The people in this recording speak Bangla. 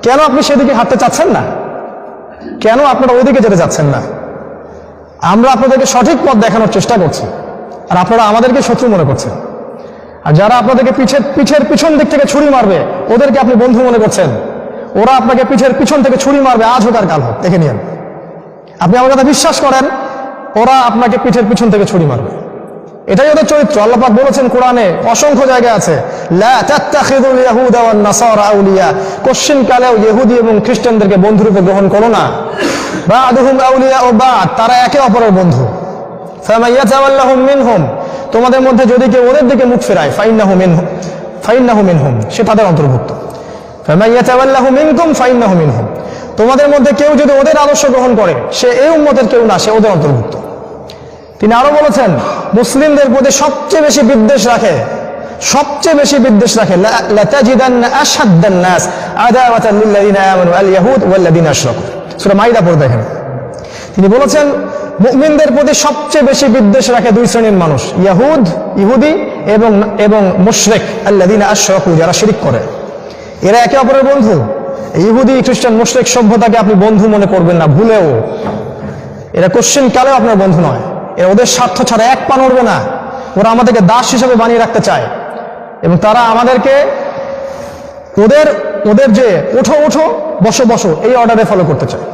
কেন আপনি সেদিকে হাঁটতে চাচ্ছেন না? কেন আপনারা ওইদিকে যেতে চাচ্ছেন না? আমরা আপনাদেরকে সঠিক পথ দেখানোর চেষ্টা করছি, আর আপনারা আমাদেরকে শত্রু মনে করছেন। আর যারা আপনাদেরকে পিছের পিছন দিক থেকে ছুরি মারবে, ওদেরকে আপনি বন্ধু মনে করছেন। ওরা আপনাকে পিছের পিছন থেকে ছুরি মারবে, আজ হোক আর কাল হোক, দেখে নিন। আপনি আমার কথা বিশ্বাস করেন, ওরা আপনাকে পিঠের পিছন থেকে ছুরি মারবে। এটাই ওদের চরিত্র। আল্লাহ পাক বলেছেন কোরআনে, অসংখ্য জায়গায় আছে, লা তাত্তাখিযুল ইয়াহুদা ওয়ান নাসারা আউলিয়া, কোশ্চিন কালেও ইহুদি এবং খ্রিস্টানদেরকে বন্ধুরূপে গ্রহণ করো না। বা'দুহুম আউলিয়া ও বা'দ, তারা একে অপরের বন্ধু। ফামান ইয়াতাওয়াল্লাহুম মিনহুম, তোমাদের মধ্যে যদি কেউ ওদের দিকে মুখ ফেরায়, ফাইন্নাহু মিনহুম, সে তাদের অন্তর্ভুক্ত। ফামান ইয়াতাওয়াল্লাহু মিনকুম ফাইন্নাহু মিনহুম, তোমাদের মধ্যে কেউ যদি ওদের আদর্শ গ্রহণ করে, সে এই উম্মতের কেউ না, সে ওদের অন্তর্ভুক্ত। তিনি আরো বলেছেন, মুসলিমদের প্রতি সবচেয়ে বেশি বিদ্বেষ রাখে লাতাজিদান্না আশাদ্দান নাস আদাওয়াতান লিল্লাযিনা আমানু আল ইয়াহুদ ওয়াল্লাযিনা আশরাকু। সূরা মাইদা পড়ে দেখেন। তিনি বলেছেন, মুমিনদের প্রতি সবচেয়ে বেশি বিদ্বেষ রাখে দুই শ্রেণীর মানুষ, ইহুদি এবং মুশরিক, আল্লাযিনা আশরাকু, যারা শিরক করে। এরা একে অপরের বন্ধু। ইহুদি, খ্রিস্টান, মুশরিক সভ্যতাকে আপনি বন্ধু মনে করবেন না ভুলেও। এরা কোশ্চিন কালেও আপনার বন্ধু নয়। এরা ওদের স্বার্থ ছাড়া এক পা নড়বে না। ওরা আমাদেরকে দাস হিসেবে বানিয়ে রাখতে চায়, এবং তারা আমাদেরকে ওদের যে ওঠো ওঠো বসো বসো এই অর্ডারে ফলো করতে চায়।